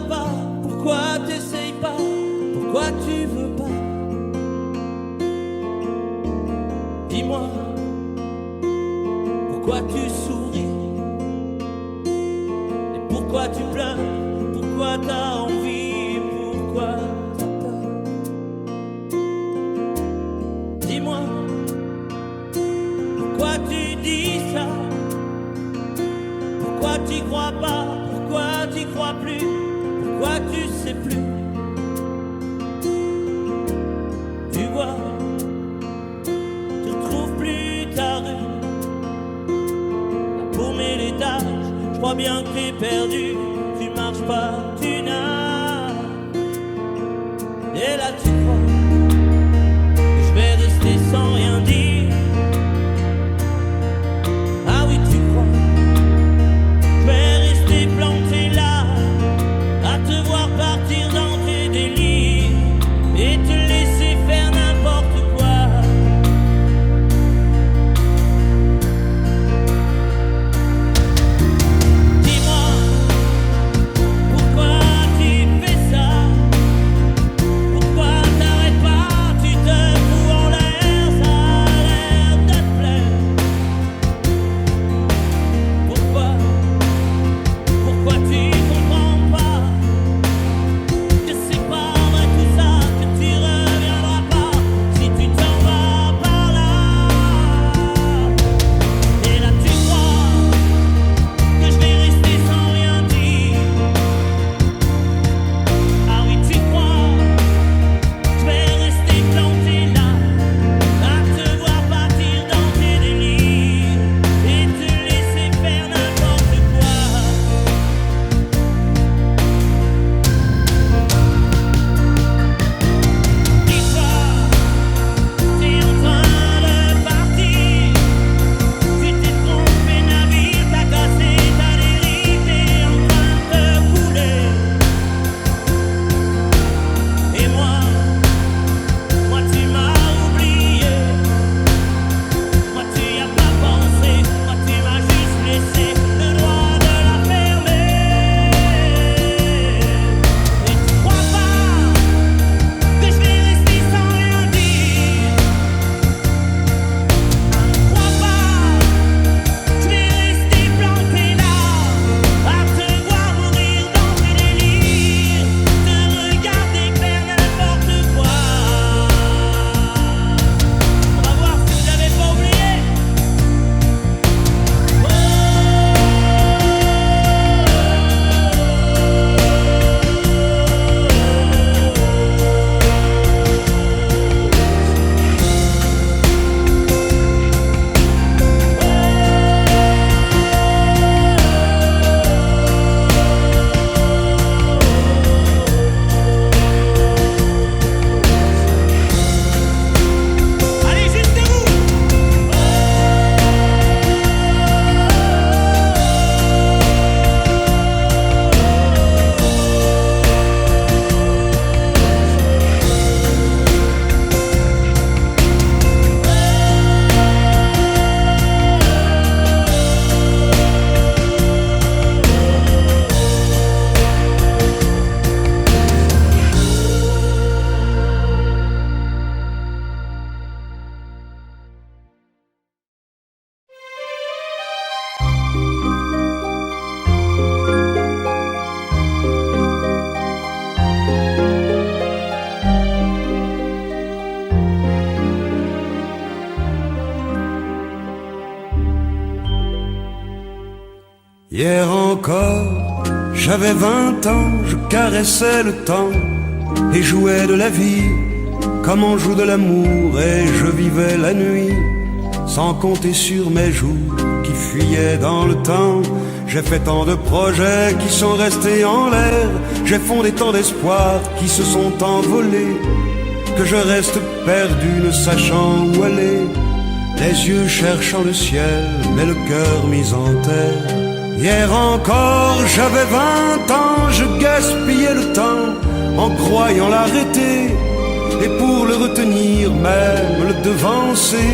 pas? Pourquoi t'essayes pas? Pourquoi tu veux pas? Dis-moi, pourquoi tu souris? Et pourquoi tu pleures? Pourquoi t'as envie? Pourquoi t'as peur? Dis-moi, pourquoi tu dis ça? Pourquoi t'y crois pas? Pourquoi t'y crois plus? Pourquoi tu sais plus? Tu vois, tu retrouves plus ta rue. La paumée l'étage, je crois bien que t'es perdu. Tu marches pas, tu nages. Et là tu crois que je vais rester sans rien dire. Ah oui, tu crois je vais rester planté là, à te voir partir dans tes délires et te laisser faire n'importe quoi. Dis-moi, pourquoi tu fais ça? Pourquoi t'arrêtes pas? Tu te fous en l'air, ça a l'air de te plaire. Pourquoi tu comprends pas que c'est pas vrai tout ça, que tu reviendras pas si tu t'en vas par là? Et là tu crois que je vais rester sans rien dire. Ah oui, tu crois je vais rester planté là, à te voir partir dans tes délires et te laisser faire n'importe quoi. Dis-toi, t'es en train de partir. Tu t'es trompé navire, t'as cassé ta dérive, t'es en train de couler. Et moi tu m'as oublié. Moi tu y as pas pensé. Moi tu m'as juste laissé le droit de la fermer. Et tu crois pas que je vais rester sans rien dire? Crois pas je vais rester planté là, à te voir mourir dans tes délires, te regarder faire n'importe quoi. On va voir si vous l'avez pas oublié. Allez, jusqu'à vous. Hier encore, j'avais 20 ans, je caressais le temps et jouais de la vie comme on joue de l'amour, et je vivais la nuit sans compter sur mes jours qui fuyaient dans le temps. J'ai fait tant de projets qui sont restés en l'air, j'ai fondé tant d'espoirs qui se sont envolés, que je reste perdu ne sachant où aller, les yeux cherchant le ciel mais le cœur mis en terre. Hier encore, j'avais 20 ans, je gaspillais le temps en croyant l'arrêter, et pour le retenir, même le devancer,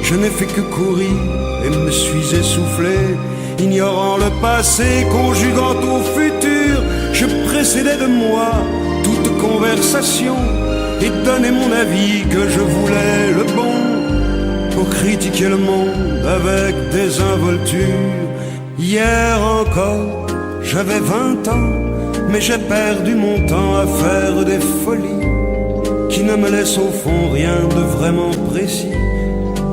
je n'ai fait que courir et me suis essoufflé, ignorant le passé, conjuguant au futur. Je décédais de moi toute conversation et donnais mon avis que je voulais le bon, pour critiquer le monde avec désinvolture. Hier encore, j'avais 20 ans, mais j'ai perdu mon temps à faire des folies qui ne me laissent au fond rien de vraiment précis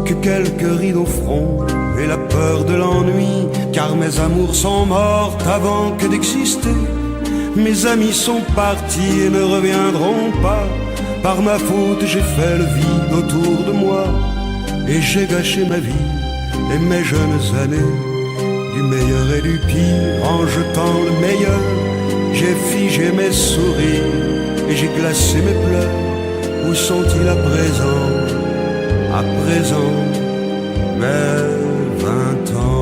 que quelques rides au front et la peur de l'ennui. Car mes amours sont mortes avant que d'exister. Mes amis sont partis et ne reviendront pas. Par ma faute j'ai fait le vide autour de moi et j'ai gâché ma vie et mes jeunes années. Du meilleur et du pire, en jetant le meilleur, j'ai figé mes sourires et j'ai glacé mes pleurs. Où sont-ils à présent, mes 20 ans?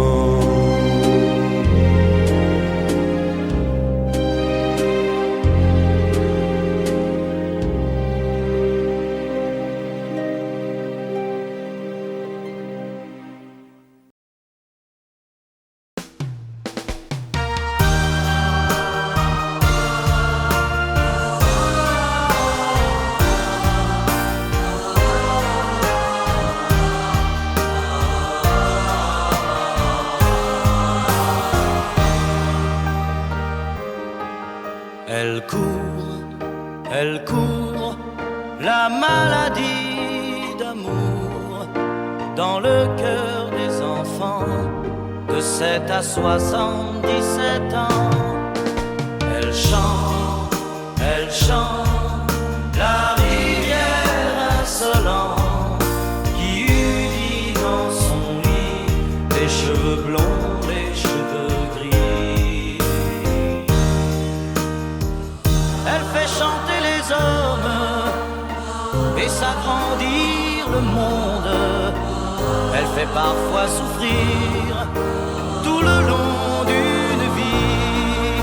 Elle court, la maladie d'amour dans le cœur des enfants de 7 à 77 ans. Elle chante la rivière insolente qui unit dans son lit les cheveux blonds, les cheveux gris. Elle fait chanter les hommes et s'agrandir le monde. Elle fait parfois souffrir tout le long d'une vie.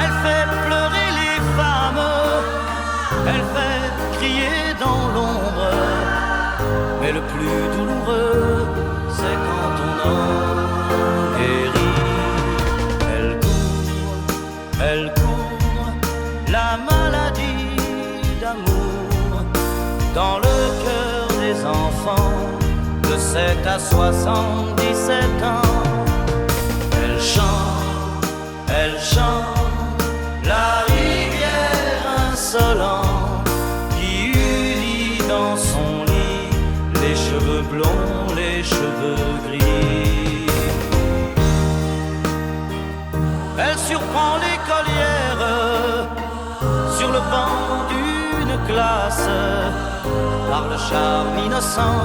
Elle fait pleurer les femmes, elle fait crier dans l'ombre. Mais le plus douloureux, c'est quand on en guérit. Elle court, la maladie d'amour dans le cœur des enfants de 7 à 77 ans. Elle chante la rivière insolente qui unit dans son lit les cheveux blonds, les cheveux gris. Elle surprend l'écolière sur le banc d'une classe par le charme innocent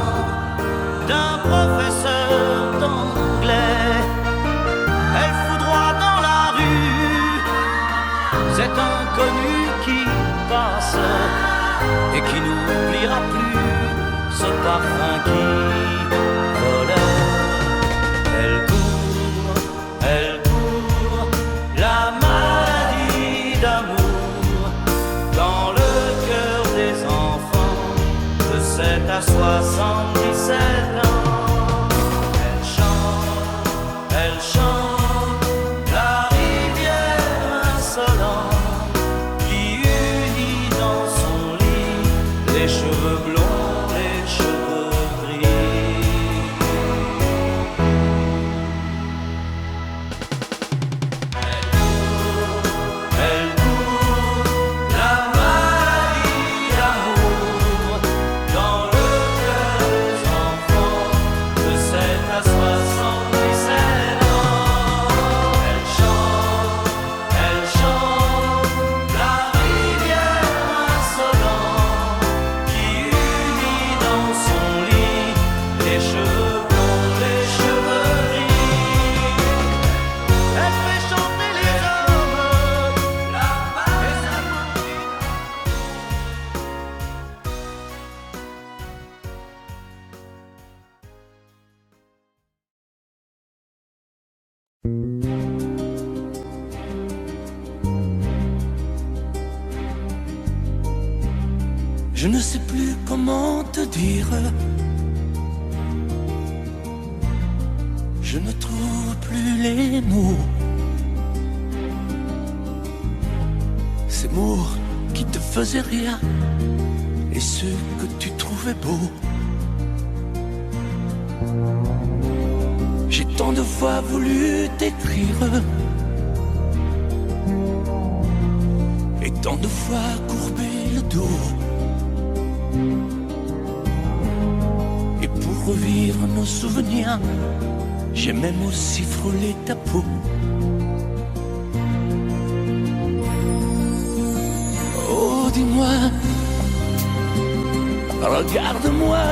d'un professeur d'anglais. Elle foudroie dans la rue cet inconnu qui passe et qui n'oubliera plus ce parfum qui volait. Elle court, la maladie d'amour dans le cœur des enfants de 7 à 77 ans. Elle chante la rivière insolente qui unit dans son lit les cheveux blonds, les cheveux gris. Elle court, la maladie d'amour dans le cœur des enfants de 7 à 77 ans. Elle chante la rivière insolente qui unit dans son lit les cheveux blonds, les cheveux gris. Elle fait chanter les hommes, la maladie. Je ne sais plus comment te dire. Je ne trouve plus les mots. ces mots qui te faisaient rien et ceux que tu trouvais beaux. J'ai tant de fois voulu t'écrire et tant de fois courbé le dos. Et pour revivre nos souvenirs, j'ai même aussi frôlé ta peau. Oh, dis-moi, regarde-moi,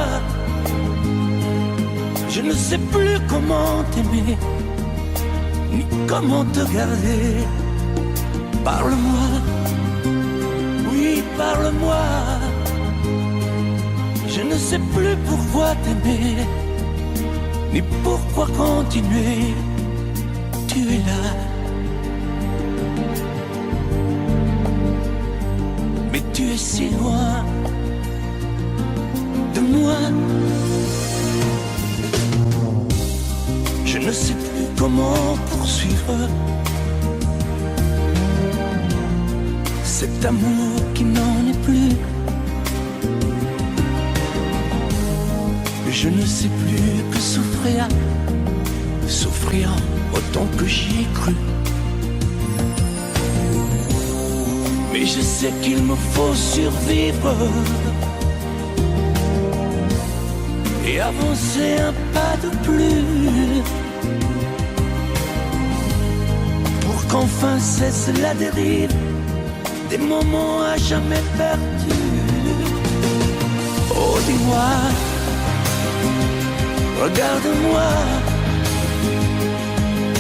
je ne sais plus comment t'aimer, ni comment te garder. Parle-moi, oui, parle-moi. Je ne sais plus pourquoi t'aimer, ni pourquoi continuer. Tu es là, mais tu es si loin de moi. Je ne sais plus comment poursuivre cet amour qui n'en est plus. Je ne sais plus que souffrir, souffrir autant que j'y ai cru. Mais je sais qu'il me faut survivre et avancer un pas de plus pour qu'enfin cesse la dérive des moments à jamais perdus. Oh, dis-moi, regarde-moi,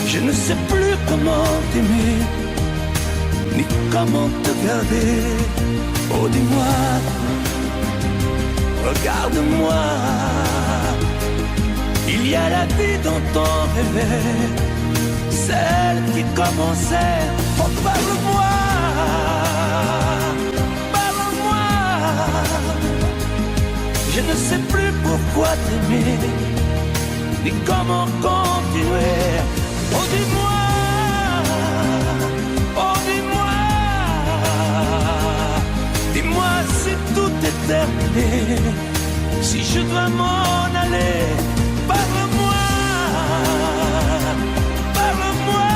je ne sais plus comment t'aimer, ni comment te garder. Oh, dis-moi, regarde-moi, il y a la vie dont on rêvait, celle qui commençait. Oh, parle-moi, parle-moi, je ne sais plus pourquoi t'aimer, ni comment continuer. Oh, dis-moi, oh, dis-moi, dis-moi si tout est terminé, si je dois m'en aller. Parle-moi, parle-moi,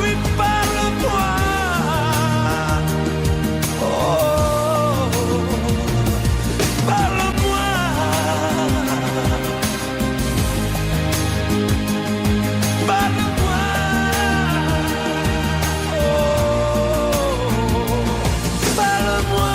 oui, parle-moi. Oh, parle-moi. Parle-moi, oh, parle-moi.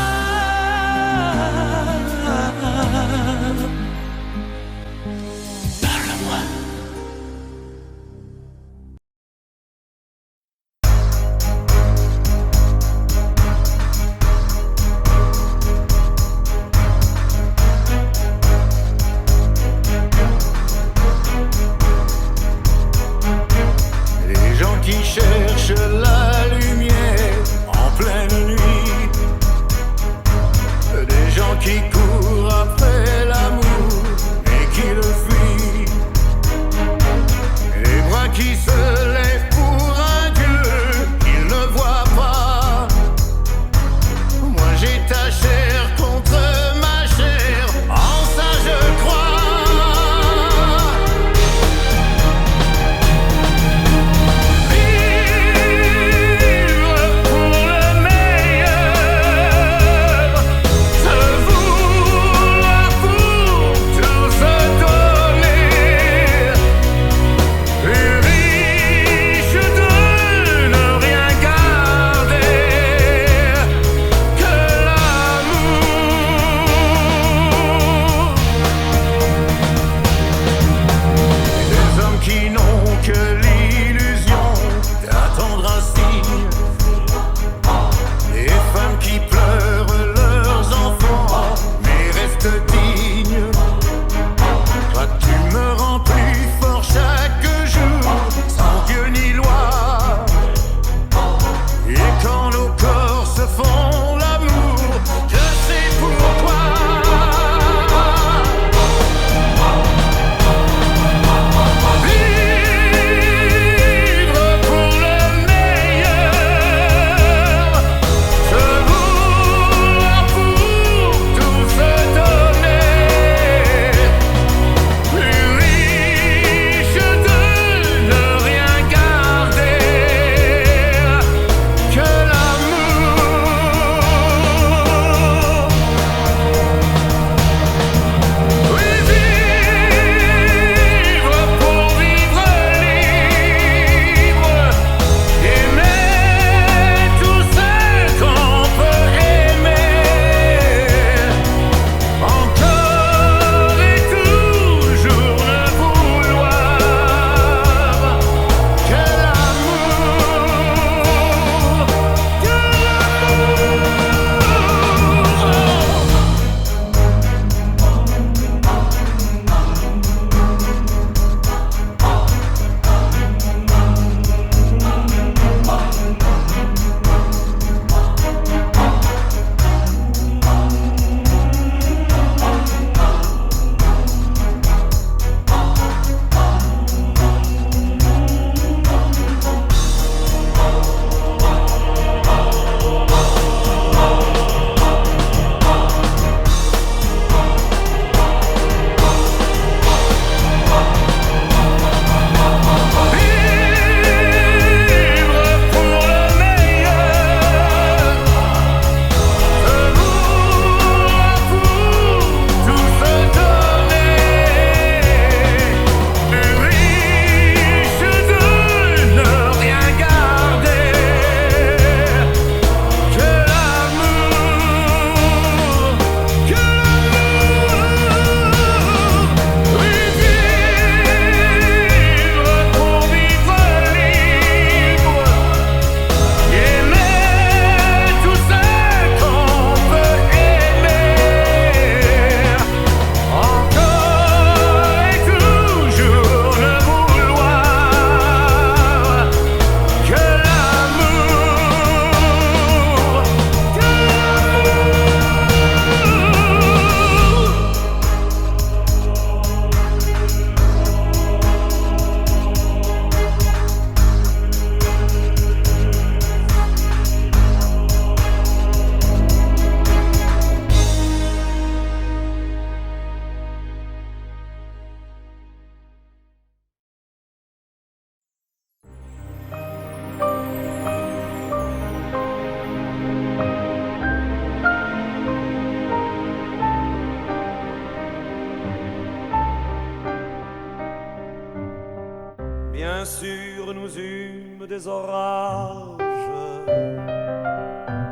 nous eûmes des orages.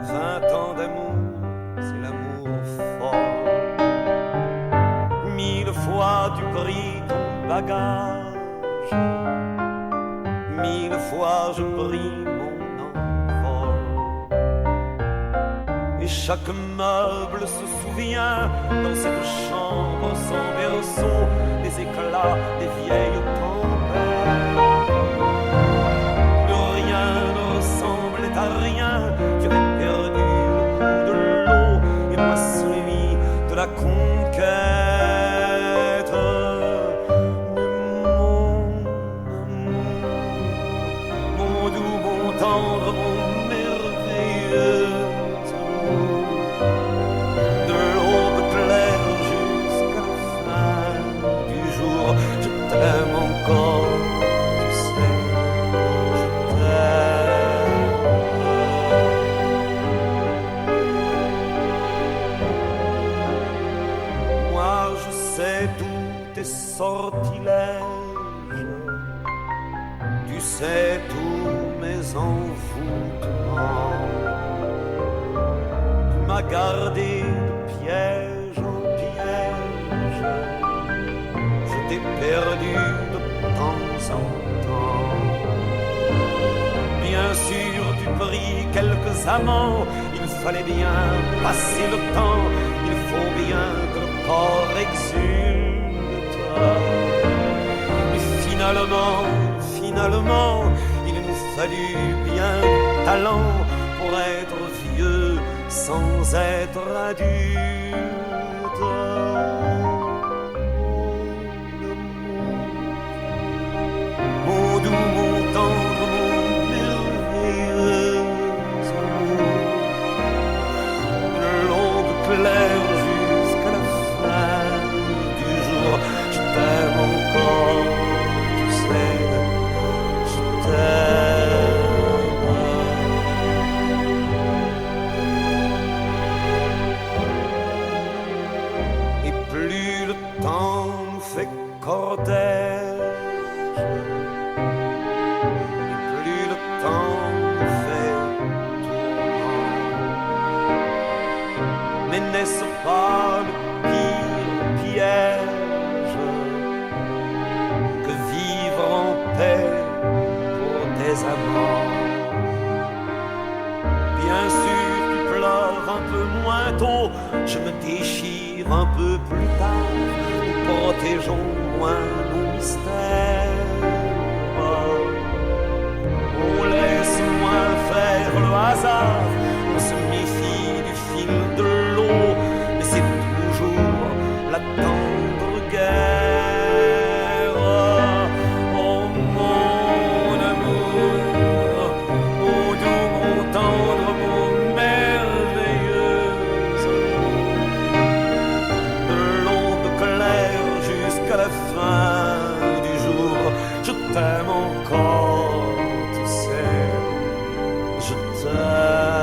20 ans d'amour, c'est l'amour fort. 1000 fois tu pris ton bagage, 1000 fois je pris mon envol. Et chaque meuble se souvient dans cette chambre sans berceau des éclats des vieilles tempêtes. Plus rien ne ressemblait à rien. Tu avais perdu le goût de l'eau et moi celui de la conquête. Mon doux, mon tendre, mon merveilleux amour. De l'aube claire jusqu'à la fin du jour, je t'aime encore, tu sais, je t'aime. Moi je sais tous tes sortilèges, tu sais tous mes envoûtements. Tu m'as gardé de piège en piège, je t'ai perdu de temps en temps. Bien sûr tu pris quelques amants, il fallait bien passer le temps, il faut bien que le corps exulte. Mais finalement, il nous fallut bien du talent pour être vieux sans être adulte. Mon doux, mon tendre, mon merveilleux amour. De l'aube claire jusqu'à la fin du jour, je t'aime encore, tu sais, je t'aime. Et plus le temps nous fait cortège, et plus le temps nous fait tourment. Mais n'est-ce pas le pire piège que vivre en paix pour des amants? Bien sûr tu pleures un peu moins tôt, je me déchire un peu plus tard, nous protégeons moins nos mystères. On laisse moins faire le hasard, on se méfie du fil de l'eau, mais c'est toujours la tendre guerre. Oh mon amour, mon doux, mon tendre, mon merveilleux amour. De l'aube claire jusqu'à la fin du jour, je t'aime encore, tu sais, je t'aime.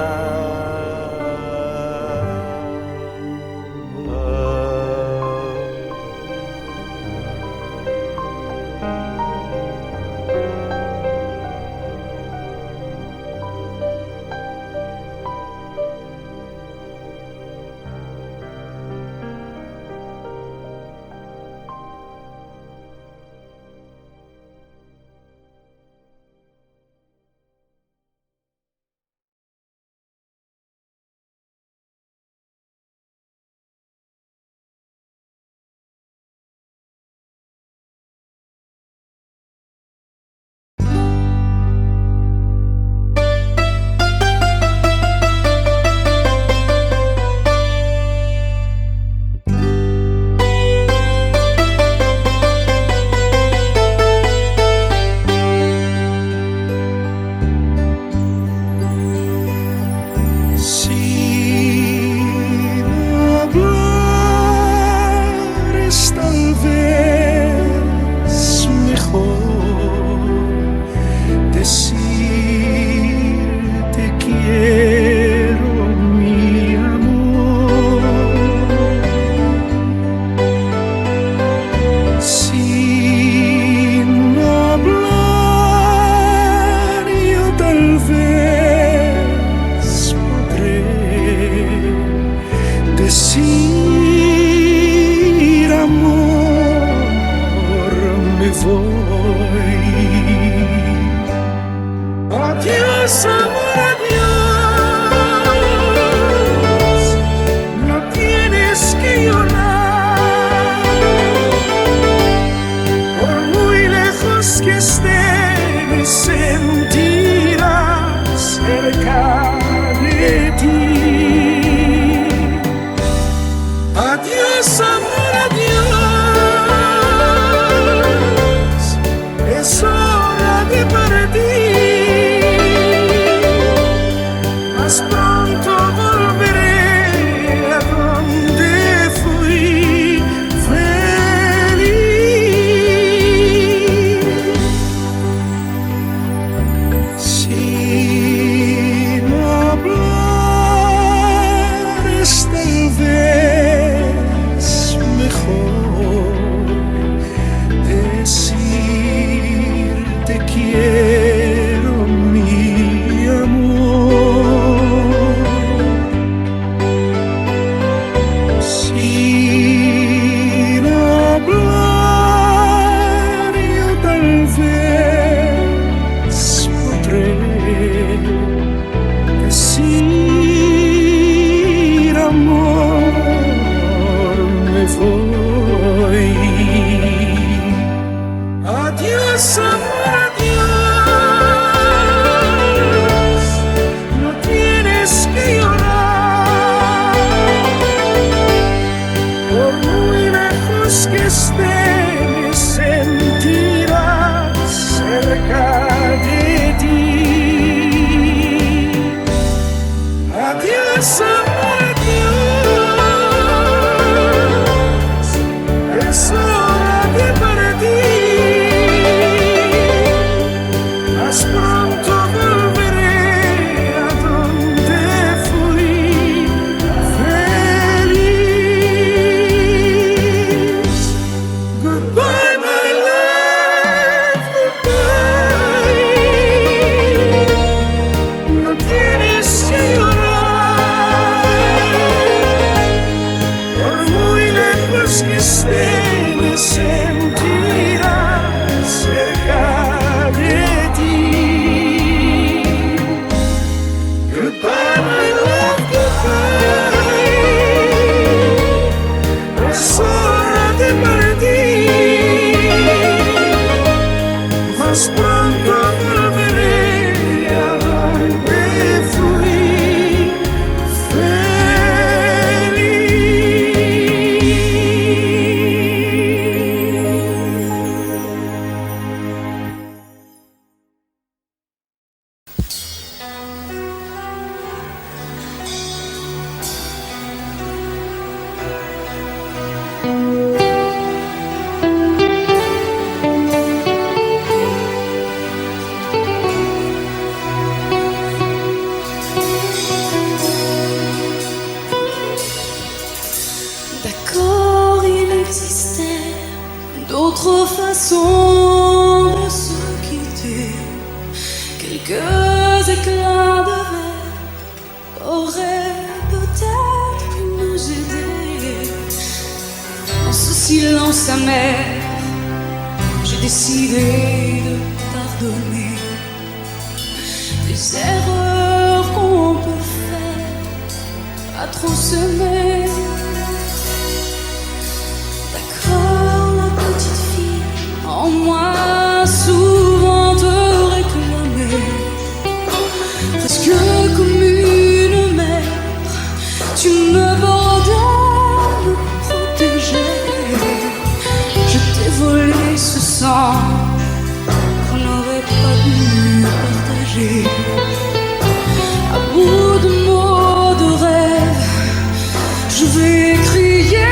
d'autres façons de se quitter. Quelques éclats de verre auraient peut-être pu nous aider. Dans ce silence amer, j'ai décidé de pardonner les erreurs qu'on peut faire à trop s'aimer. En moi, souvent te réclamer, presque comme une mère, tu me bordais, me protégeais. Je t'ai volé ce sang qu'on n'aurait pas dû partager. À bout de mots, de rêves, je vais crier.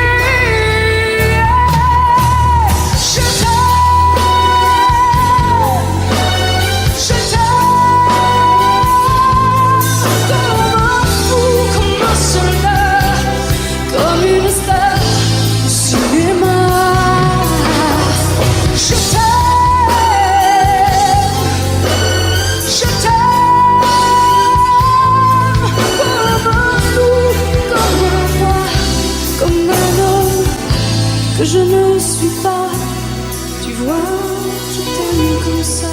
Que je ne suis pas, tu vois, je t'aime comme ça.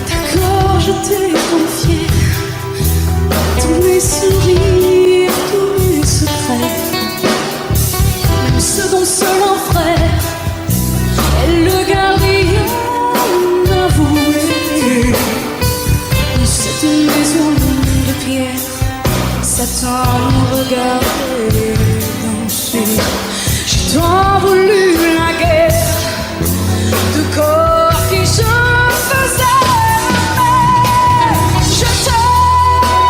D'accord, je t'ai confié tous mes sourires, tous mes secrets, même ceux dont seul un frère est le gardien avoué de cette maison de pierre. Satan nous regardait danser. J'ai tant voulu la guerre de corps qui se faisaient. Je t'aime,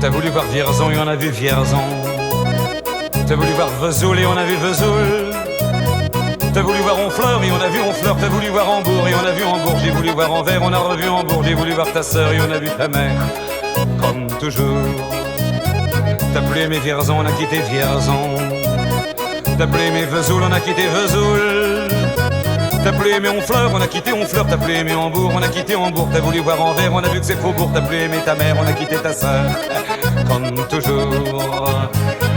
T'as voulu voir Vierzon et on a vu Vierzon. T'as voulu voir Vesoul et on a vu Vesoul. T'as voulu voir Honfleur et on a vu Honfleur. T'as voulu voir Hambourg et on a vu Hambourg. J'ai voulu voir Anvers, on a revu Hambourg. J'ai voulu voir ta sœur et on a vu ta mère. Comme toujours. T'as plus aimé Vierzon, on a quitté Vierzon. T'as plus aimé Vesoul, on a quitté Vesoul. T'as plus aimé Honfleur, on a quitté Honfleur. T'as plus aimé Hambourg, on a quitté Hambourg. T'as voulu voir Anvers, on a vu que c'est Faubourg. T'as plus aimé ta mère, on a quitté ta sœur. Comme toujours.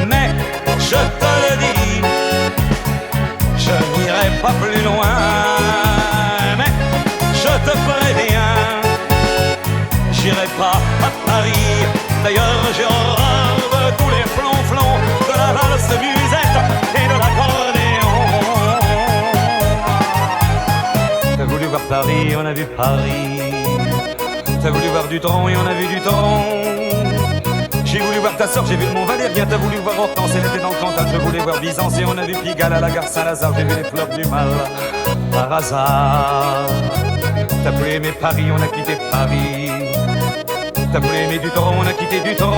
Mais je te le dis, je n'irai pas plus loin. Mais je te préviens, j'irai pas à Paris. D'ailleurs j'ai horreur de tous les flonflons, de la valse musette et de l'accordéon. T'as voulu voir Paris, on a vu Paris. T'as voulu voir Dutron et on a vu Dutron. J'ai voulu voir ta sœur, j'ai vu le Mont Valérien. T'as voulu voir Hortense, elle était dans le Cantal. Je voulais voir Byzance et on a vu Pigalle à la gare Saint-Lazare. J'ai vu les fleurs du mal par hasard. T'as plus aimé Paris, on a quitté Paris. T'as plus aimé Dutron, on a quitté Dutron.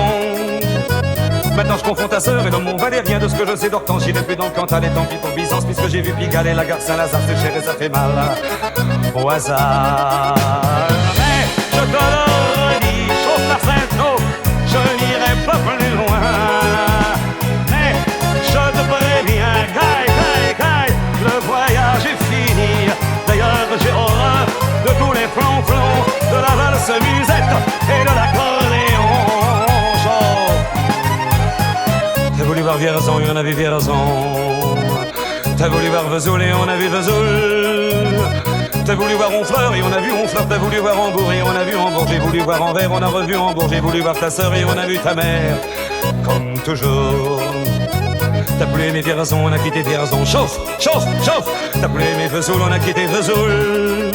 Maintenant je confonds ta sœur et le Mont Valérien. De ce que je sais d'Hortense, j'irai plus dans le Cantal. Et tant pis pour Byzance, puisque j'ai vu Pigalle et la gare Saint-Lazare. C'est cher et ça fait mal au hasard. Mais je te le redis, chauffe Marcel, je n'irai pas plus loin. Mais je te préviens, caille, le voyage est fini. D'ailleurs j'ai horreur de tous les flonflons, de la valse musette et de l'accordéon. T'as voulu voir Vierzon et on a vu Vierzon. T'as voulu voir Vesoul et on a vu Vesoul. T'as voulu voir Honfleur et on a vu Honfleur. T'as voulu voir Hambourg et on a vu Hambourg. J'ai voulu voir Anvers, on a revu Hambourg. J'ai voulu voir ta sœur et on a vu ta mère. Comme toujours. T'as plus aimé Vierzon, on a quitté Vierzon. Chauffe. T'as plus aimé Vesoul, on a quitté Vesoul.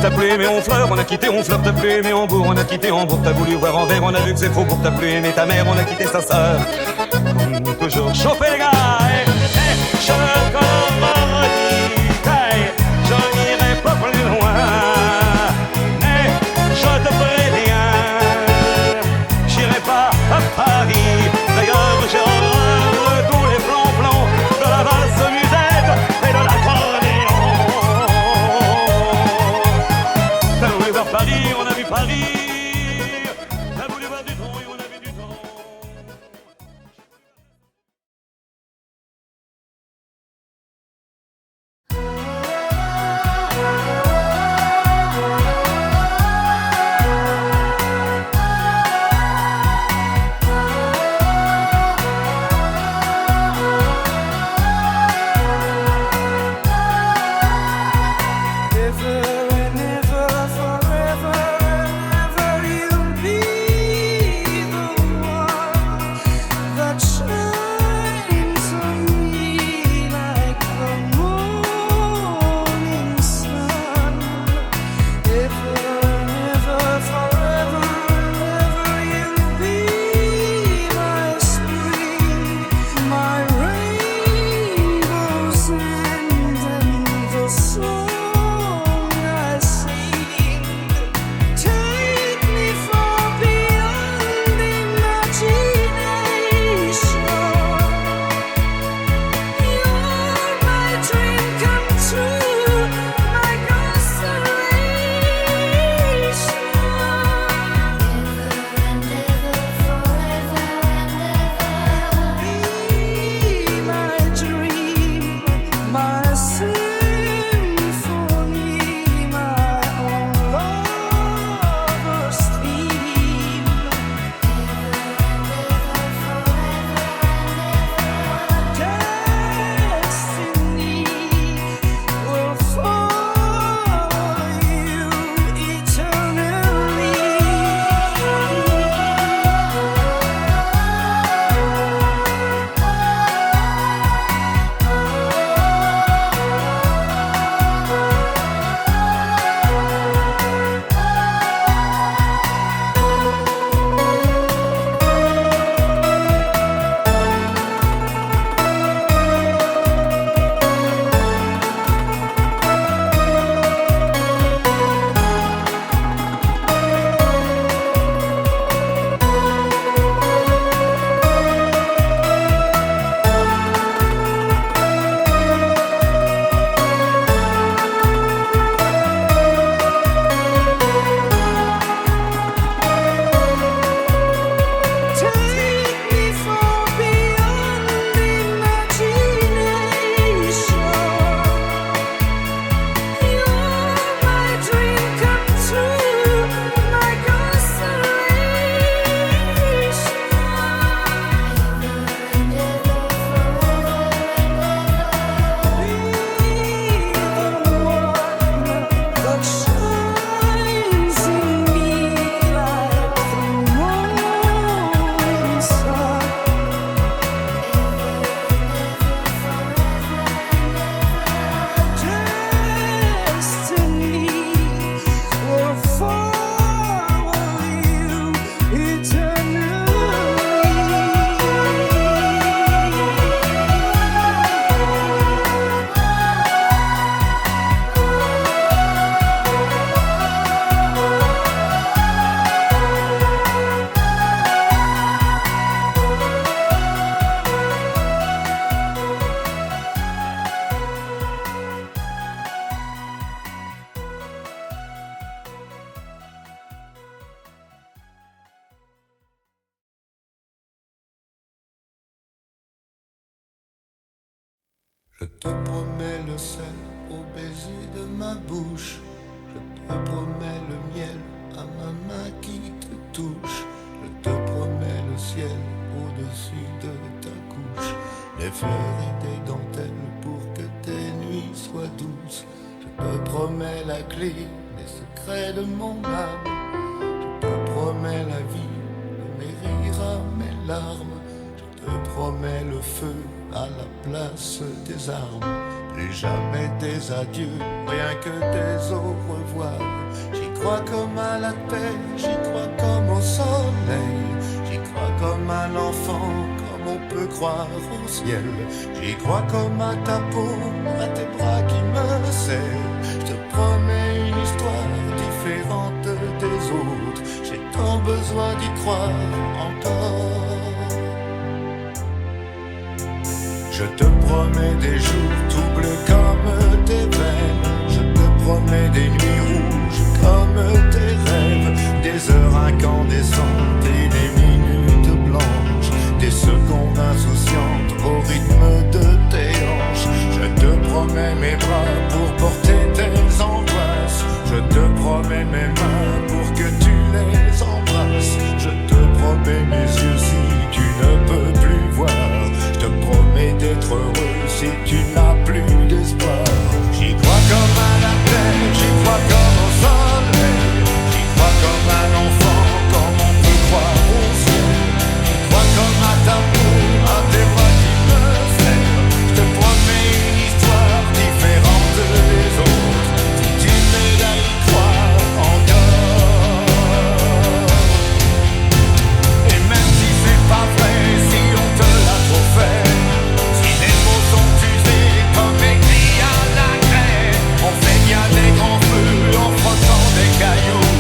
T'as plus aimé Honfleur, on a quitté Honfleur. T'as plus aimé Hambourg, on a quitté Hambourg. T'as voulu voir Anvers, on a vu que c'est Faubourg. T'as plus aimé ta mère, on a quitté sa sœur. Comme toujours. Chauffez les gars, je te redis, je n'irai pas plus loin. Mais je te préviens, j'irai pas à Paris. D'ailleurs j'ai horreur de tous les plans de la valse musette et de l'accordéon. T'as voulu voir Paris, on a vu Paris. T'as voulu voir Dutron et on a vu Dutron. Je te promets le sel au baiser de ma bouche. Je te promets le miel à ma main qui te touche. Je te promets le ciel au-dessus de ta couche. Des fleurs et des dentelles pour que tes nuits soient douces. Je te promets la clé des secrets de mon âme. Je te promets la vie de mes rires à mes larmes. Je te promets le feu à la place des armes. Plus jamais des adieux, rien que des au revoir. J'y crois comme à la terre, j'y crois comme au soleil. J'y crois comme à l'enfant, comme on peut croire au ciel. J'y crois comme à ta peau, à tes bras qui me serrent. Je te promets une histoire différente des autres. J'ai tant besoin d'y croire encore. Je te promets des jours tout bleus comme tes veines. Je te promets des nuits rouges comme tes rêves. Des heures incandescentes et des minutes blanches. Des secondes insouciantes au rythme de tes hanches. Je te promets mes bras pour porter tes angoisses. Je te promets mes mains pour que tu les embrasses. Je te promets mes yeux si tu ne peux plus voir. Je te promets d'être heureux si tu n'as plus d'espoir. J'y crois comme à la terre, j'y crois comme au soleil. J'y crois comme un enfant, comme on peut croire au ciel. J'y crois comme à ta peau, à tes bras qui me serrent. Je te promets une histoire différente des autres. Si tu m'aides à y croire encore. Et même si c'est pas vrai, si on te l'a trop fait, si les mots sont usés comme écrits à la craie, on fait bien des grands feux en frottant des cailloux.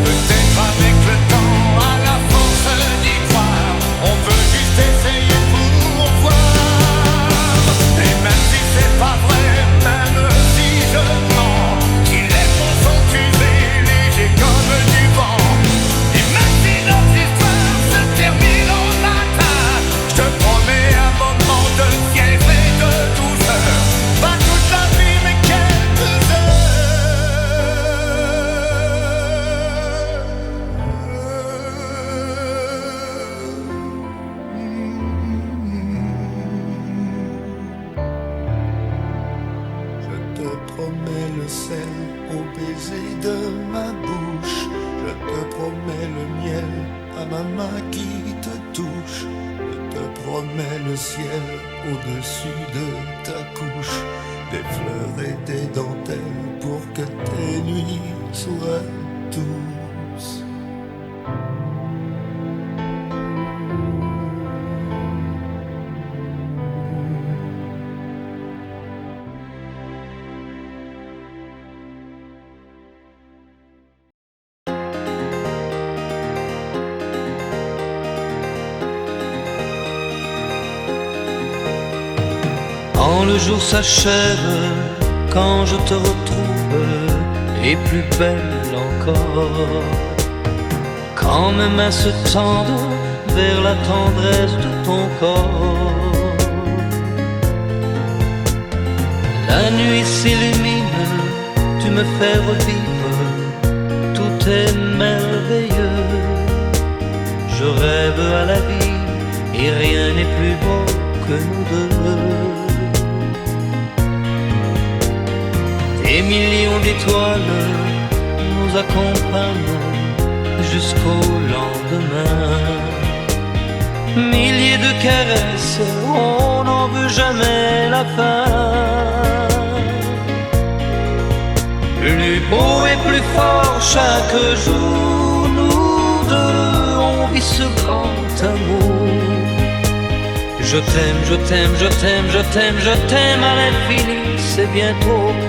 Peut-être avec le temps, à la force d'y croire, on peut juste essayer pour voir. Et même si c'est pas vrai, même si je mens, si les mots sont usés, légers comme du vent, et même si notre histoire se termine au matin, je te promets un moment de fièvre et de douceur. Pas toute la vie mais quelques Je te promets le sel au baiser de ma bouche. Je te promets le miel à ma main qui te touche. Je te promets le ciel au-dessus de ta couche. Des fleurs et des dentelles pour que tes nuits soient douces. Quand le jour s'achève, quand je te retrouve, et plus belle encore, quand mes mains se tendent vers la tendresse de ton corps, la nuit s'illumine, tu me fais revivre, tout est merveilleux. Je rêve à la vie et rien n'est plus beau que nous deux. Des millions d'étoiles nous accompagnent jusqu'au lendemain. Milliers de caresses, on n'en veut jamais la fin. Plus beau et plus fort chaque jour, nous deux, on vit ce grand amour. Je t'aime, je t'aime, je t'aime, je t'aime, je t'aime à l'infini, c'est bien trop court.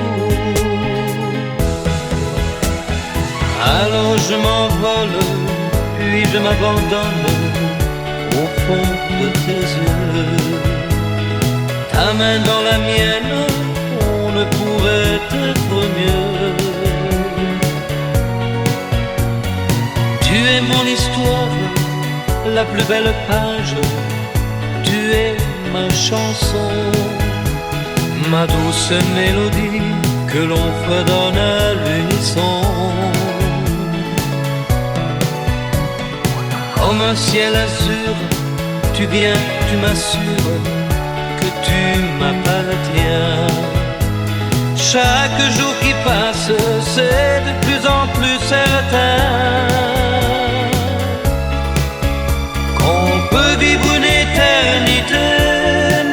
Alors je m'envole, puis je m'abandonne au fond de tes yeux. Ta main dans la mienne, on ne pourrait être mieux. Tu es mon histoire, la plus belle page. Tu es ma chanson, ma douce mélodie que l'on fredonne à l'unisson. Comme un ciel azur, tu viens, tu m'assures que tu m'appartiens. Chaque jour qui passe, c'est de plus en plus certain qu'on peut vivre une éternité,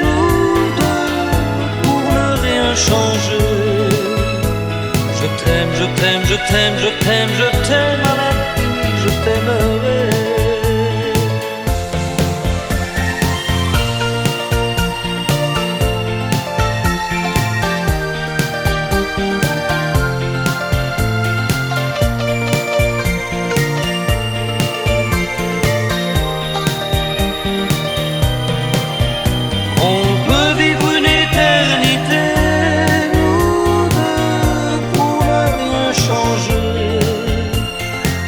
nous deux, pour ne rien changer. Je t'aime, je t'aime, je t'aime, je t'aime, je t'aime à l'infini, je t'aimerai.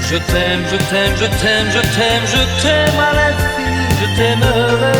Je t'aime, je t'aime, je t'aime, je t'aime, je t'aime à l'infini, je t'aimerai.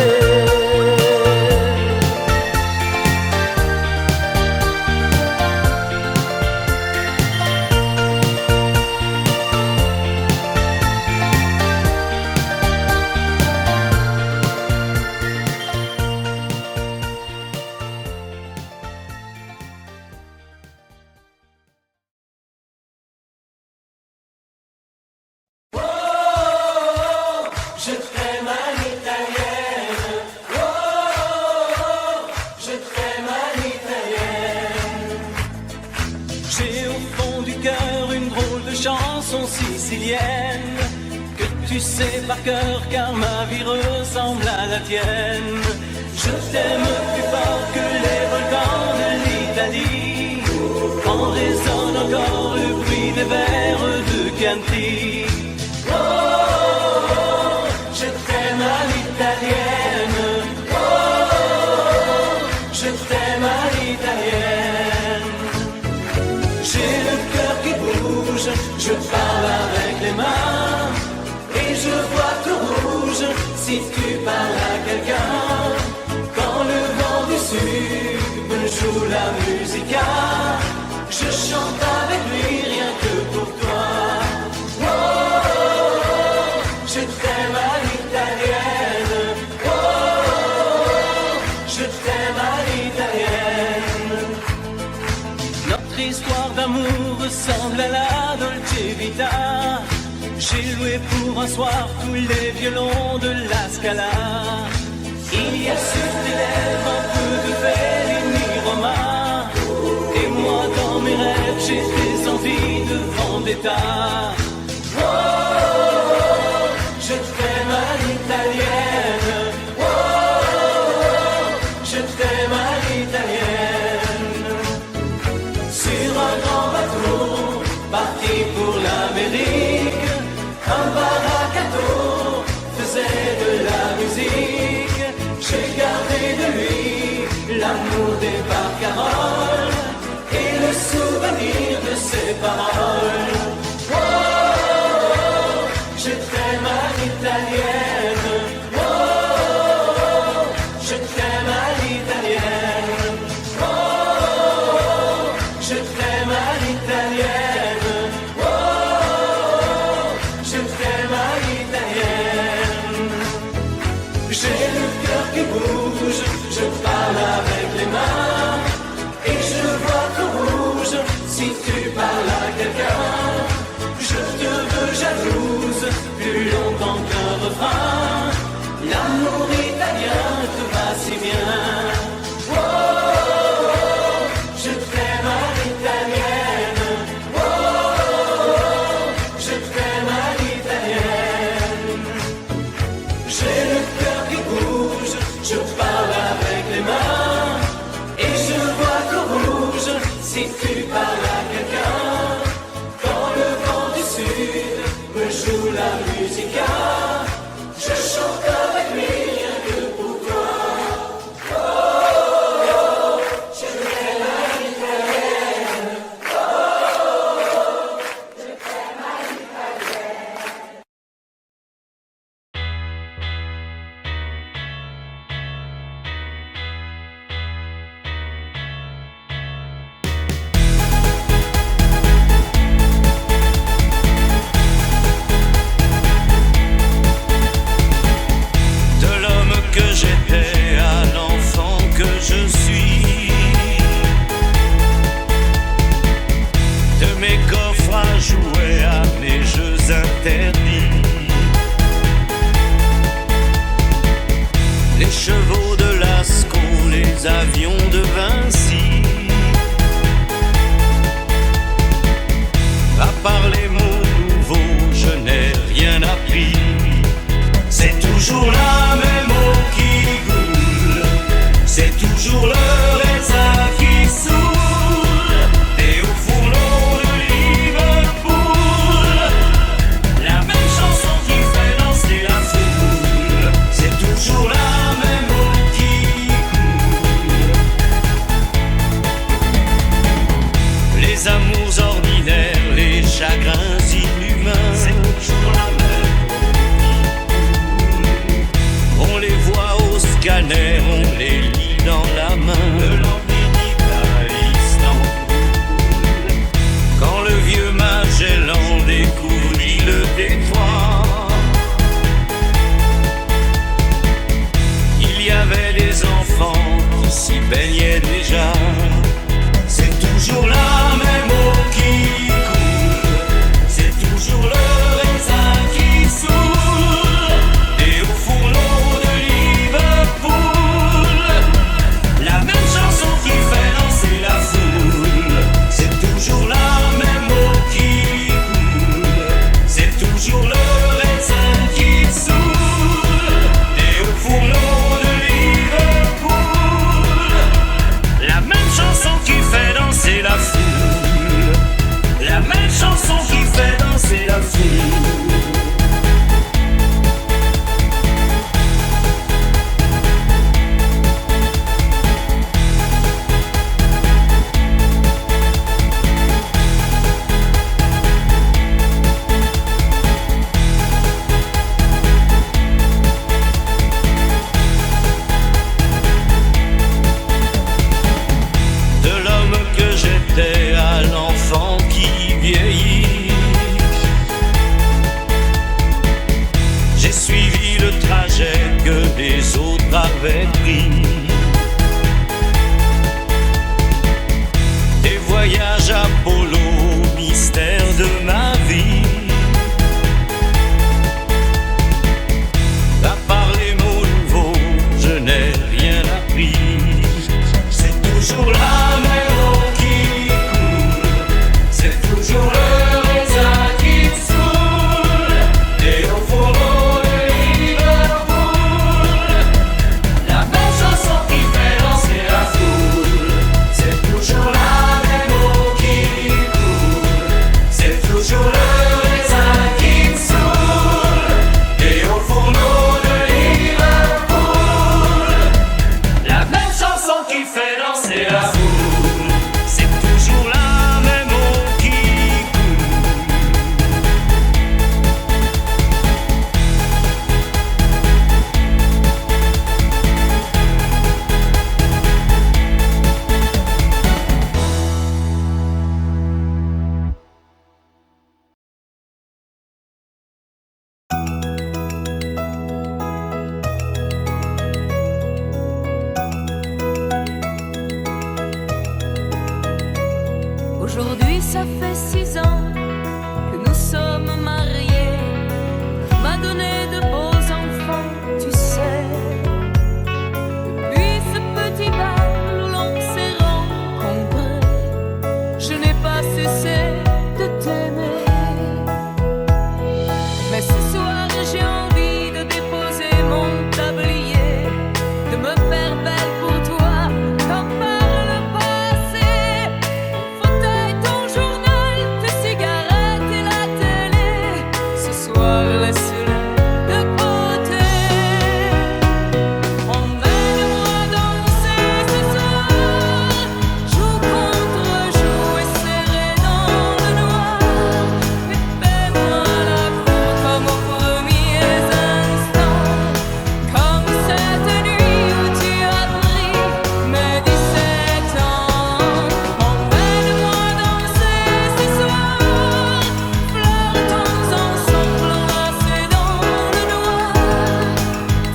Sicilienne que tu sais par cœur car ma vie ressemble à la tienne. Je t'aime plus fort que les volcans de l'Italie. En résonne encore le bruit des vers de Chianti. Oh, je t'aime à l'italienne. Oh, je t'aime à l'italienne. J'ai le cœur qui bouge, je parle avec les mains et je vois tout rouge si tu parles à quelqu'un. Quand le vent du sud me joue la musica, je chante avec lui rien que pour toi. Oh, je t'aime à l'italienne. Oh, je t'aime à l'italienne. Notre histoire d'amour ressemble à la Dolce Vita. J'ai loué pour un soir tous les violons de la Scala. Il y a sur tes lèvres un peu de Fellini Roma. Et moi dans mes rêves j'ai des envies de vendetta. Oh, je t'aime à l'italienne. Oh, je t'aime à l'italienne. Sur un grand bateau parti pour l'Amérique, un baracato faisait de la musique. J'ai gardé de lui l'amour des barcaroles et le souvenir de ses paroles. Oh, je t'aime à l'italienne. Oh, je t'aime à l'italienne. Oh, je t'aime à l'italienne. Oh, je t'aime à l'italienne. J'ai le cœur qui bouge, je parle avec les mains et je vois tout rouge si tu parles à quelqu'un. Je te veux jalouse plus longtemps qu'un refrain. L'amour italien te va si bien. Oh, je t'aime à l'italienne. Oh, je t'aime à l'italienne. J'ai le cœur qui bouge, je parle avec les mains et je vois tout rouge si tu parles à quelqu'un. Quand le vent du sud me joue la musica, je chante avec lui rien que pour toi. Oh, je t'aime à l'italienne. Oh, je t'aime à l'italienne. Aujourd'hui ça fait 6 ans que nous sommes mariés. M'a donné de beaux enfants, tu sais. Depuis ce petit bal où l'on s'est rencontrés, je n'ai pas cessé de t'aimer. Mais ce soir j'ai envie de déposer mon tablier, de me faire belle pour toi comme par le passé. Ton fauteuil, ton journal, tes cigarettes et la télé, ce soir laisse-les de côté. Emmène-moi danser ce soir, joue contre joue et serré dans le noir. Mais fais-moi la cour comme aux premiers instants, comme cette nuit où tu as pris mes 17 ans. Emmène-moi danser ce soir, flirtons ensemble enlacés dans le noir.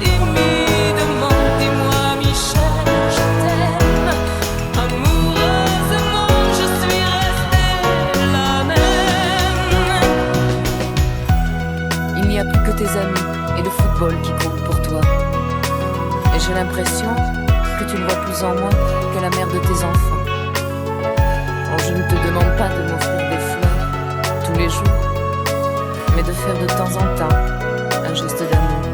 Timidement, dis-moi Michel, je t'aime. Amoureusement, je suis restée la même. Il n'y a plus que tes amis et le football qui comptent pour toi. Et j'ai l'impression que tu ne vois plus en moi que la mère de tes enfants. Alors je ne te demande pas de m'offrir des fleurs tous les jours, mais de faire de temps en temps un geste d'amour.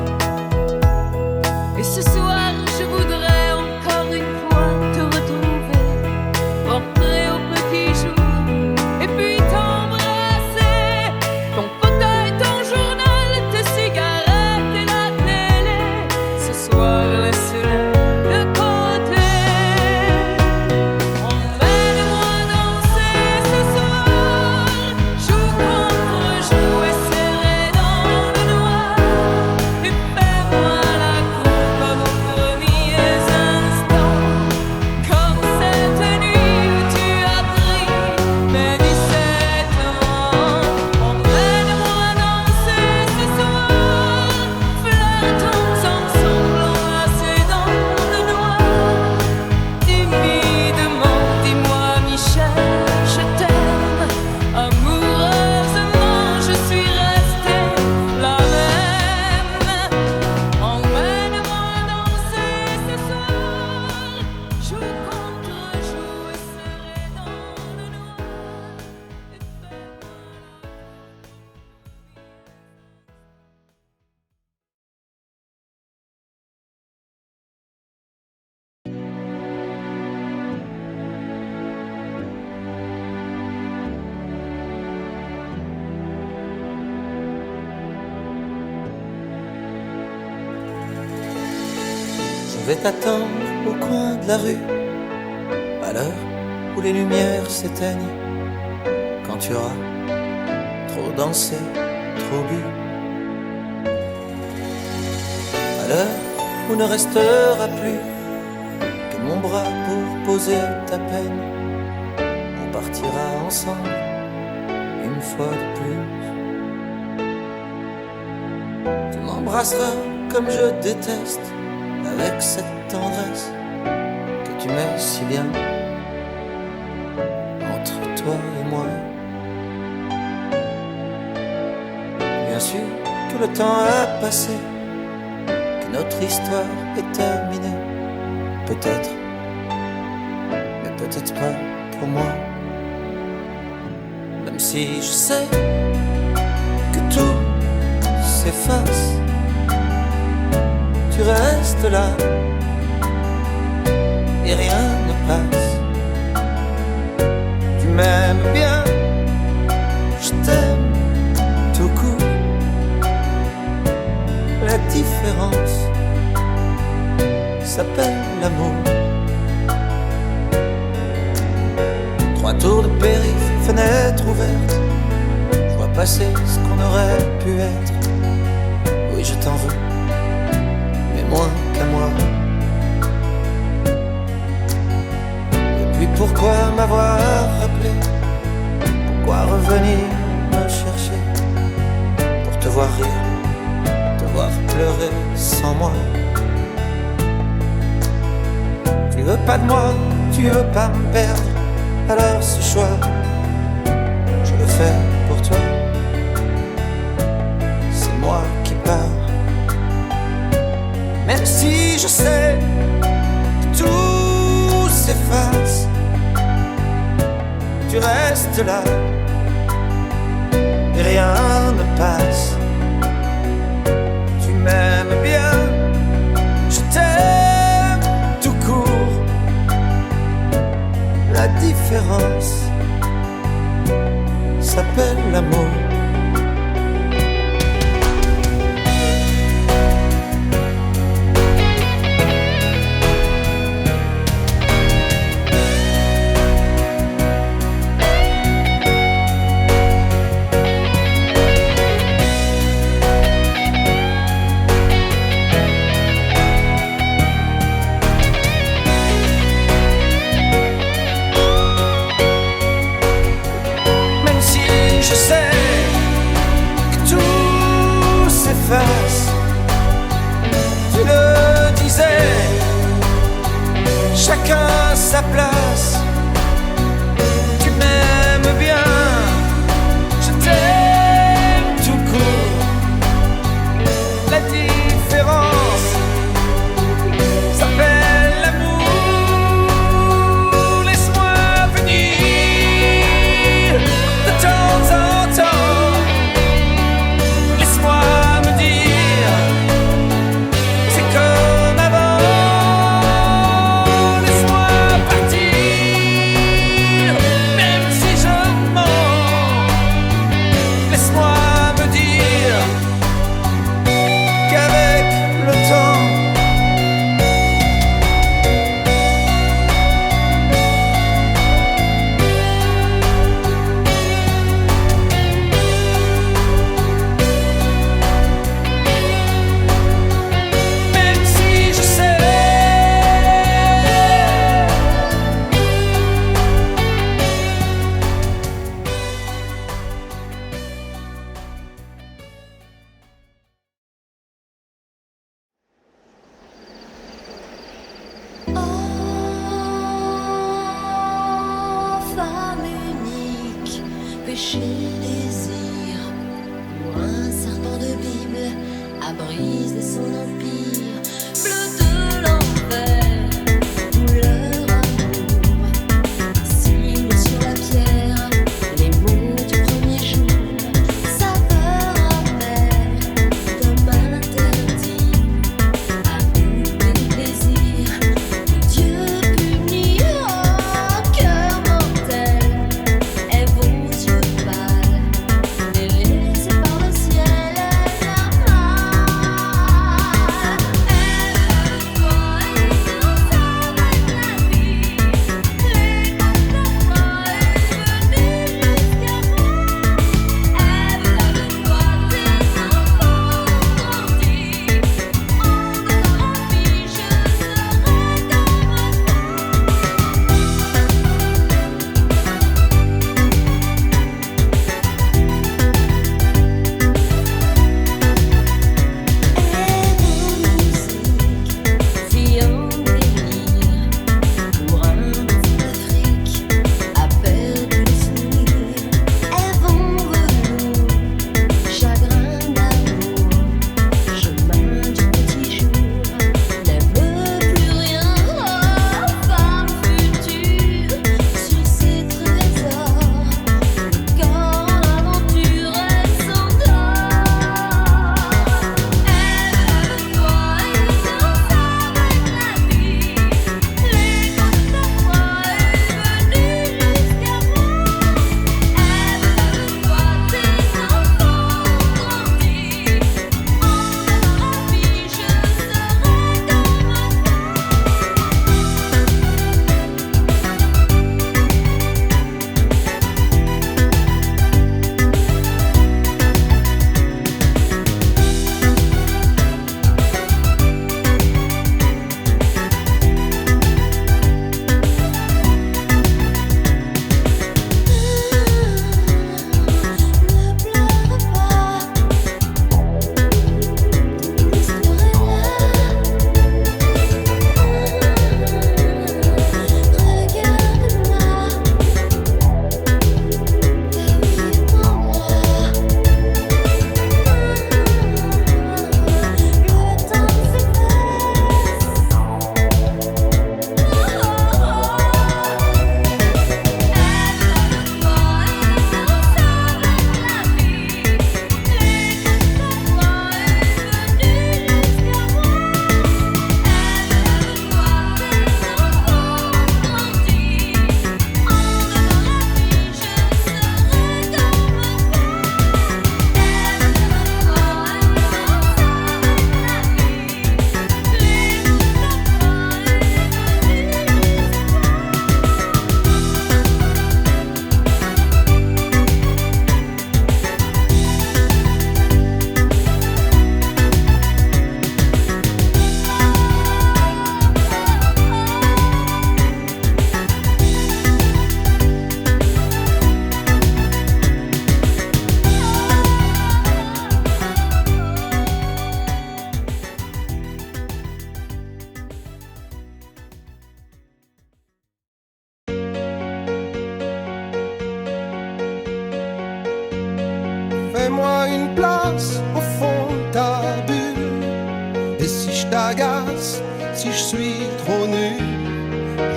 Et ce soir, je voudrais encore une fois te retrouver, rentrer au petit jour, et puis t'embrasser. Ton fauteuil, ton journal, tes cigarettes et la télé, ce soir laisse-les de côté. Emmène-moi danser ce soir, joue contre joue et serré dans le noir. Et fais-moi la cour comme aux premiers instants, comme cette nuit où tu as pris mes 17 ans. Emmène-moi danser ce soir, flirtons ensemble enlacés dans le noir. Timidement, dis-moi Michel, je t'aime. Amoureusement, je suis restée la même. Emmène-moi danser ce soir, joue contre joue et serré dans le noir. Et fais-moi Je vais t'attendre au coin de la rue, à l'heure où les lumières s'éteignent, quand tu auras trop dansé, trop bu, à l'heure où ne restera plus que mon bras pour poser ta peine. On partira ensemble une fois de plus. Tu m'embrasseras comme je déteste, avec cette tendresse que tu mets si bien entre toi et moi. Bien sûr que le temps a passé, que notre histoire est terminée. Peut-être, mais peut-être pas pour moi. Même si je sais que tout s'efface, tu restes là et rien ne passe. Tu m'aimes bien, je t'aime tout court. La différence s'appelle l'amour. 3 tours de périph', fenêtre ouverte, je vois passer ce qu'on aurait pu être. Oui, je t'en veux, moins qu'à moi. Et puis pourquoi m'avoir rappelé? Pourquoi revenir me chercher? Pour te voir rire, te voir pleurer sans moi. Tu veux pas de moi, tu veux pas me perdre. Alors ce choix, je le fais pour toi. C'est moi qui pars. Même si je sais que tout s'efface, tu restes là et rien ne passe. Tu m'aimes bien, je t'aime tout court. La différence s'appelle l'amour. Je sais que tout s'efface. Tu le disais, chacun sa place. Tu m'aimes bien, je t'aime tout court. La différence s'appelle l'amour. Laisse-moi venir de temps en temps. Laisse-moi me dire, c'est comme avant. Laisse-moi partir, même si je mens. Laisse-moi me dire qu'avec le temps, même si je sais Femme unique, péché, désir, ou un serpent de Bible a brisé son empire. Bleu de l'envers, couleur amour, signe sur la pierre, les mots du premier jour, saveur amère, comme un interdit, amour et plaisir, Dieu punit un cœur mortel, et vos yeux pâles, Fais-moi une place au fond de ta bulle. Et si je t'agace, si je suis trop nu,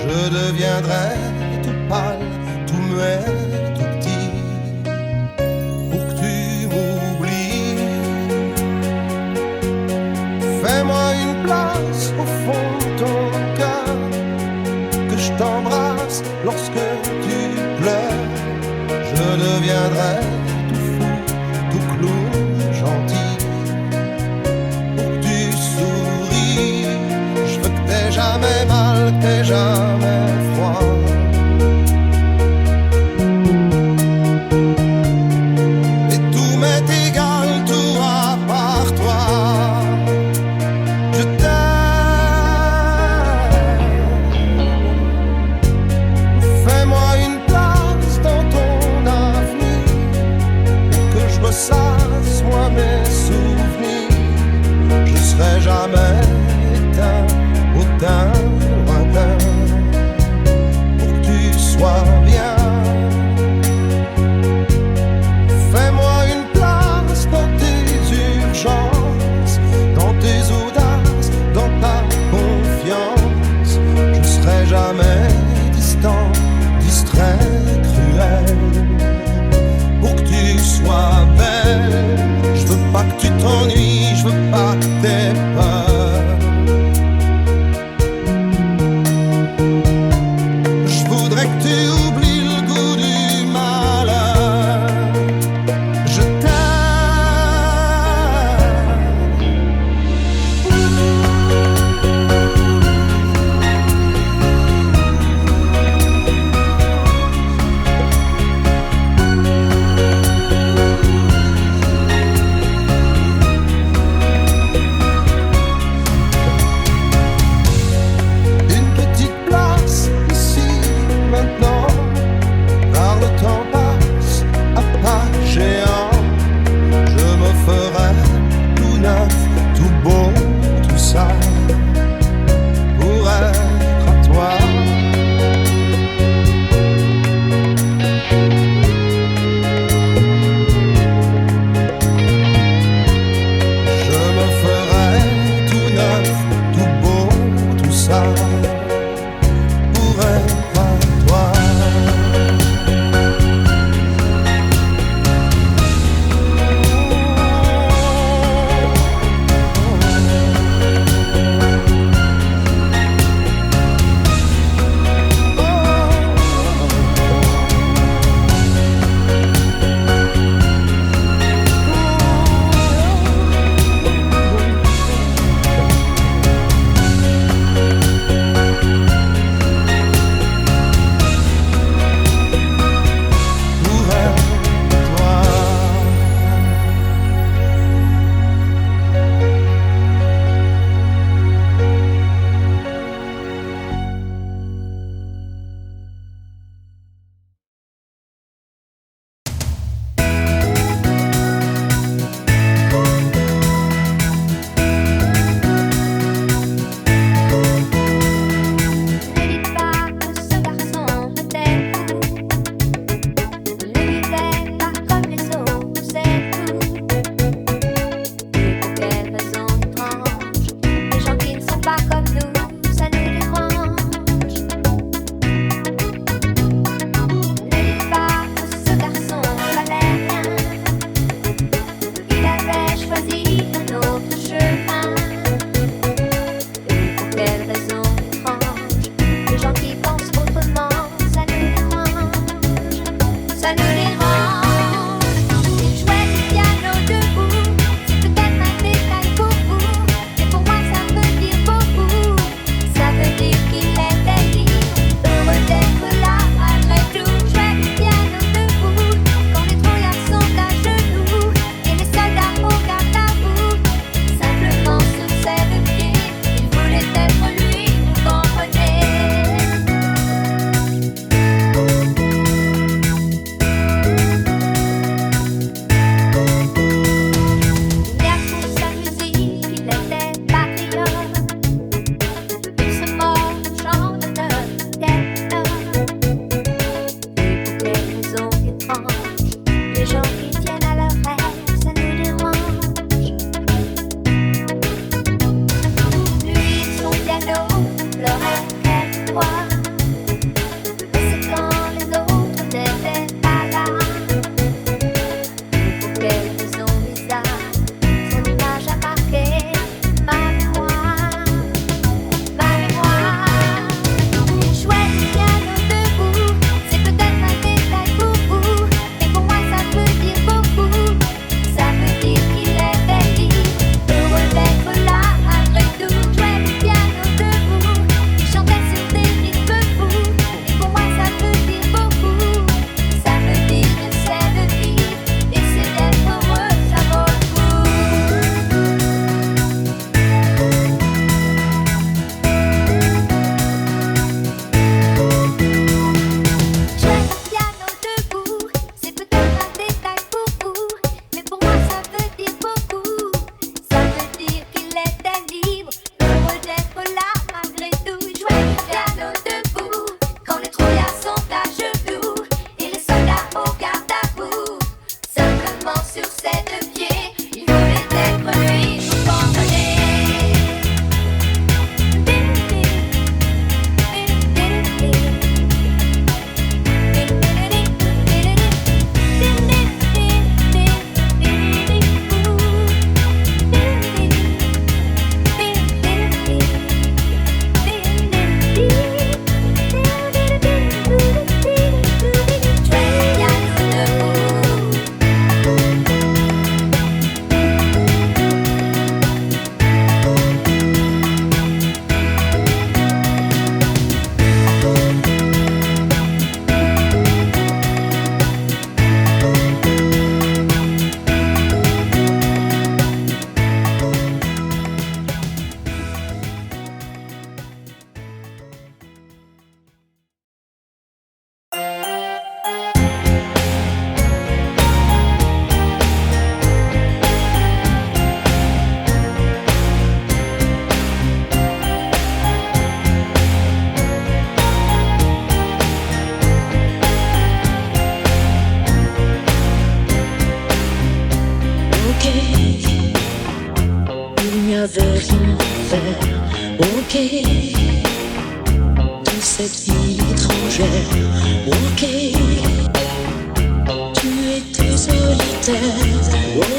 je deviendrai tout pâle, tout muet, tout petit, pour que tu m'oublies. Fais-moi une place au fond de ton cœur, que je t'embrasse lorsque tu pleures. Je deviendrai tout fou, tout clown, gentil, pour que tu souris. Je veux que t'aies jamais mal, que t'aies jamais froid. Et tout m'est égal, tout à part toi. Je t'aime. Fais-moi une place dans ton avenir, que je ressasse moi mes souvenirs. Je serai jamais éteint, hautain, lointain.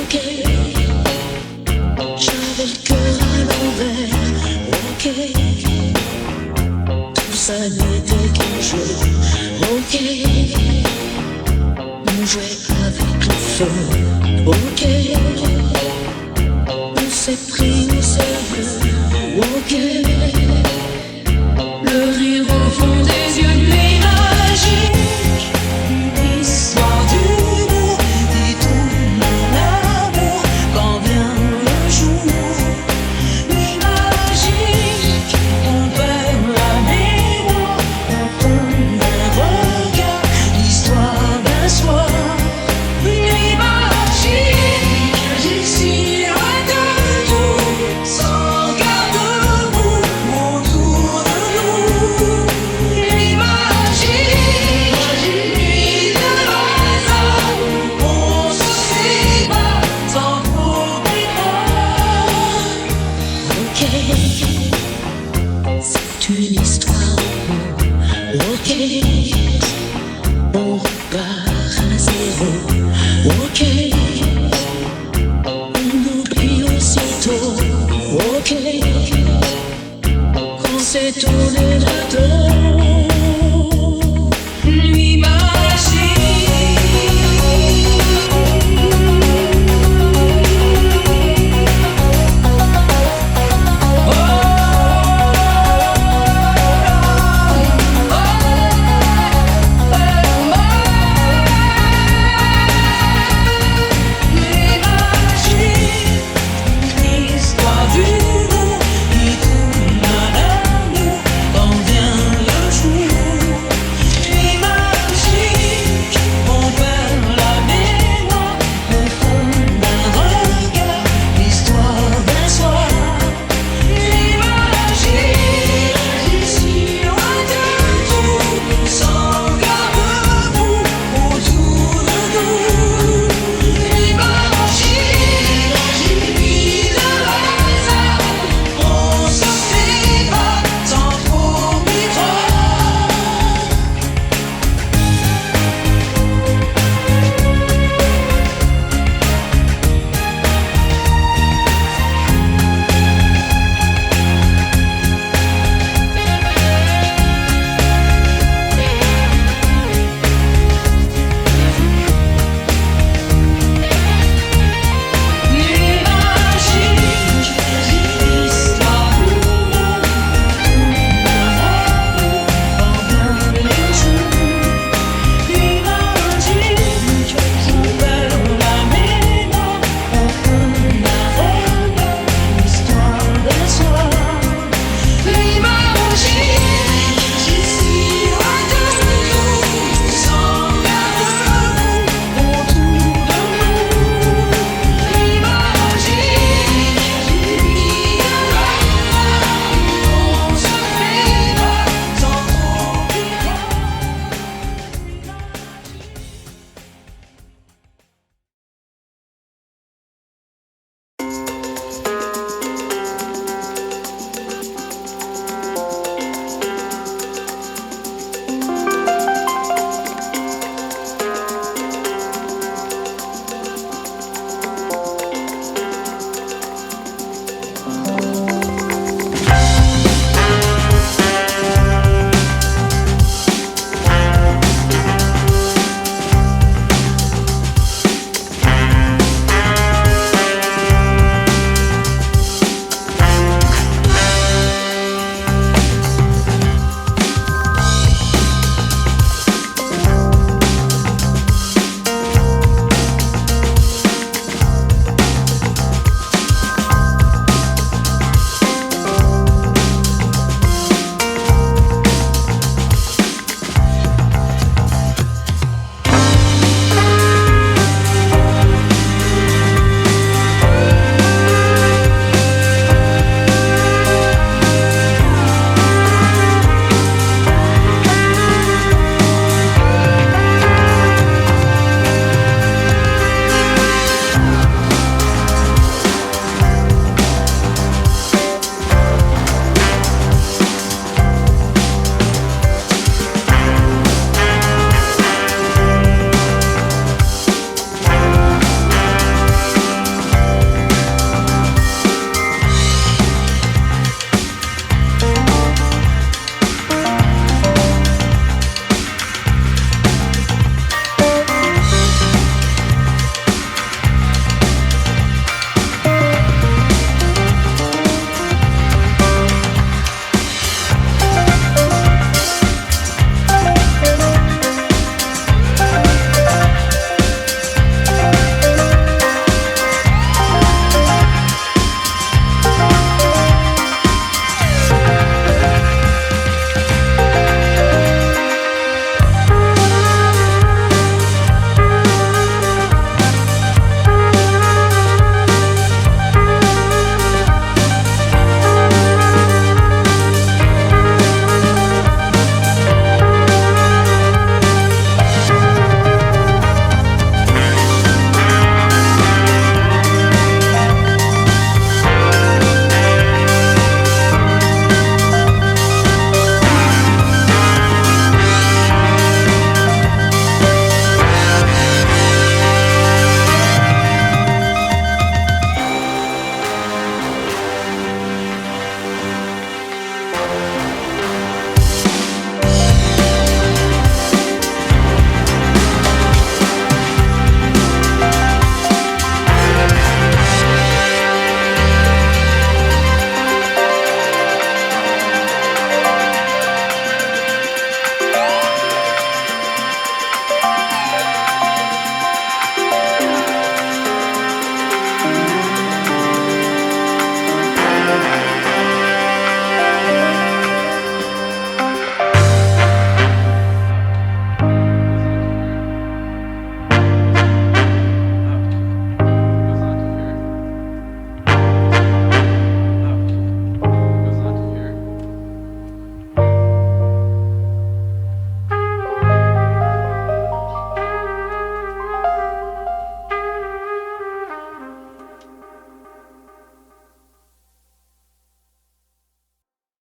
ok. J'avais le cœur à l'envers, ok. Tout ça n'était qu'un jeu, ok. On jouait avec le feu, ok.